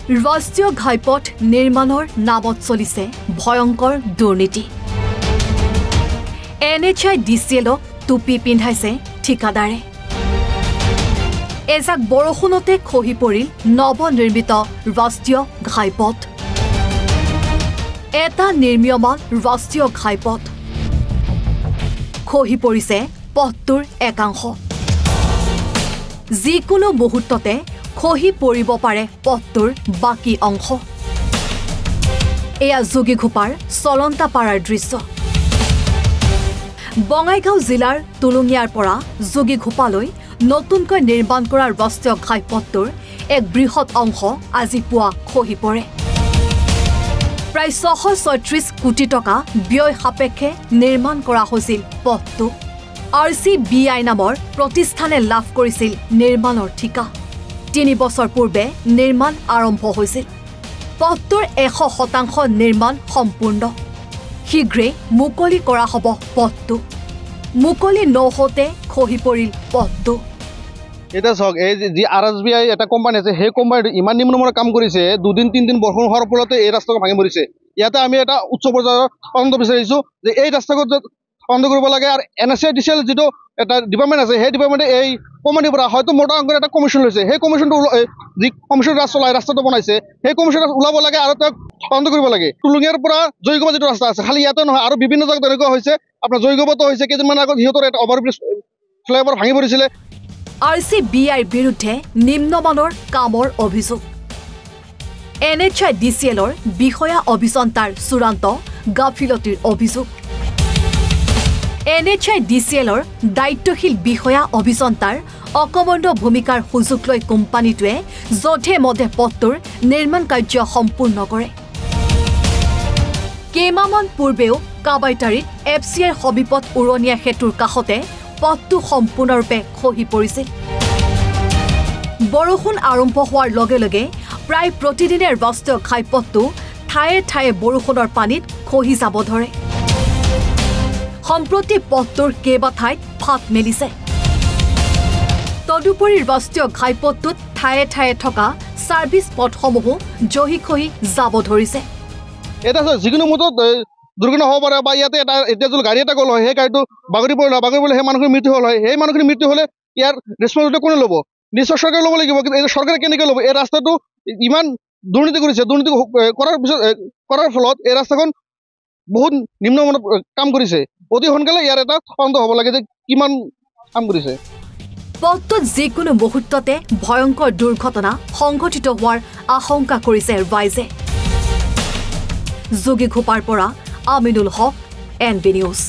ৰাষ্ট্ৰীয় ঘাইপথ নিৰ্মাণৰ নামত চলিছে ভয়ংকৰ দুৰ্নীতি। NHIDCLক টুপি পিন্ধাইছে ঠিকাদাৰে। এজাক বৰষুণতে খহি পৰিল নৱনিৰ্মিত ৰাষ্ট্ৰীয় ঘাইপথ। এটা নিৰ্মীয়মান ৰাষ্ট্ৰীয় ঘাইপথ খহি পৰিছে পথটোৰ একাংশ। যিকোনো মুহূৰ্ততে খহি পৰিব পাৰে পথটোৰ বাকী অংশ। এয়া যোগীঘোপাৰ চলন্তাপাৰাৰ দৃশ্য। বঙাইগাঁও জিলাৰ তুলুঙিয়াৰ পৰা যোগীঘোপালৈ নতুনকৈ নিৰ্মাণ কৰা ৰাষ্ট্ৰীয় ঘাইপথটোৰ এক বৃহৎ অংশ আজি পুৱা খহি পৰে। প্ৰায় 636 কোটি টকা ব্যয় সাপেক্ষে নিৰ্মাণ কৰা হৈছিল পথটো। RCBI নামৰ প্ৰতিষ্ঠানে লাভ কৰিছিল নিৰ্মাণৰ ঠিকা। 3 বছৰ পূৰ্বে নিৰ্মাণ আৰম্ভ হৈছিল। পথটোৰ 100% নিৰ্মাণ সম্পূৰ্ণ। শীঘ্ৰেই মুকলি কৰা হ'ব পথটো। মুকলি নহওঁতে খহি পৰিল পথটো। এটা চাওক, এই যি RSBI এটা কোম্পানী আছে, সেই কোম্পানীটো ইমান নিম্নমানৰ কাম কৰিছে। 2-3 দিন বৰষুণ হোৱাৰ ফলতে এই ৰাস্তাটো ভাঙি পৰিছে। ইয়াতে আমি এটা উচ্চ পৰ্যায়ৰ তদন্ত বিচাৰিছোঁ যে এই ৰাস্তাটো তদন্ত কৰিব লাগে। আৰু NHIDCL যিটো এটা ডিপাৰ্টমেণ্ট আছে, সেই ডিপাৰ্টমেণ্টে এই কোম্পানীৰ পৰা হয়তো মোটা অংকৰ এটা কমিশ্যন লৈছে। সেই কমিশ্যনটো যি কমিশ্যন ৰাজ চলাই ৰাস্তাটো বনাইছে, সেই কমিশ্যন ওলাব লাগে আৰু তেওঁক তদন্ত কৰিব লাগে। টুলুঙিয়াৰ পৰা জয়গোপা যিটো ৰাস্তা আছে, খালি ইয়াতে নহয়, আৰু বিভিন্ন জেগাত তেনেকুৱা হৈছে। আপোনাৰ জয়গোপাতো হৈছে, কেইদিনমান আগত সিহঁতৰ এটা অভাৰব্ৰিজ ফ্লাইঅভাৰ ভাঙি পৰিছিলে। RCBIৰ বিৰুদ্ধে নিম্নমানৰ কামৰ অভিযোগ। NHIDCLৰ বিষয়া অভিযন্তাৰ চূড়ান্ত গাফিলতিৰ অভিযোগ। NHIDCLৰ দায়িত্বশীল বিষয়া অভিযন্তাৰ অকমণ্ড ভূমিকাৰ সুযোগ লৈ কোম্পানীটোৱে যধে মধে পথটোৰ নিৰ্মাণ কাৰ্য সম্পূৰ্ণ কৰে। কেইমাহমান পূৰ্বেও কাবাইতাৰীত FCIৰ সমীপত উৰণীয়া সেতুৰ কাষতে পথটো সম্পূৰ্ণৰূপে খহি পৰিছিল। বৰষুণ আৰম্ভ হোৱাৰ লগে লগে প্ৰায় প্ৰতিদিনে ৰাষ্ট্ৰীয় ঘাইপথটো ঠায়ে ঠায়ে বৰষুণৰ পানীত খহি যাব ধৰে। সম্প্ৰতি পথটোৰ কেইবা ঠাইত ফাট মেলিছে। তদুপৰি ৰাষ্ট্ৰীয় ঘাইপথটোত ঠায়ে ঠায়ে থকা ছাৰ্ভিচ পথসমূহো জহি খহি যাব ধৰিছে। এটা যিকোনো মুহূৰ্তত দুৰ্ঘটনা হ'ব পাৰে, বা ইয়াতে এতিয়া যদি গাড়ী এটা গ'ল হয়, সেই গাড়ীটো বাগৰি পৰিলে সেই মানুহখিনিৰ মৃত্যু হ'ল হয়। সেই মানুহখিনিৰ মৃত্যু হ'লে ইয়াৰ ৰেছপঞ্চিবিলিটি কোনে ল'ব? নিশ্চয় চৰকাৰে ল'ব লাগিব। কিন্তু চৰকাৰে কেনেকৈ ল'ব? এই ৰাস্তাটো ইমান দুৰ্নীতি কৰিছে। দুৰ্নীতি কৰাৰ ফলত এই ৰাস্তাখন বহুত নিম্নমানৰ কাম কৰিছে। অতি সোনকালে ইয়াৰ এটা তদন্ত হ'ব লাগে যে কিমান কাম কৰিছে। পথটোত যিকোনো মুহূৰ্ততে ভয়ংকৰ দুৰ্ঘটনা সংঘটিত হোৱাৰ আশংকা কৰিছে ৰাইজে। যোগীঘোপাৰ পৰা আমিনুল হক, NB নিউজ।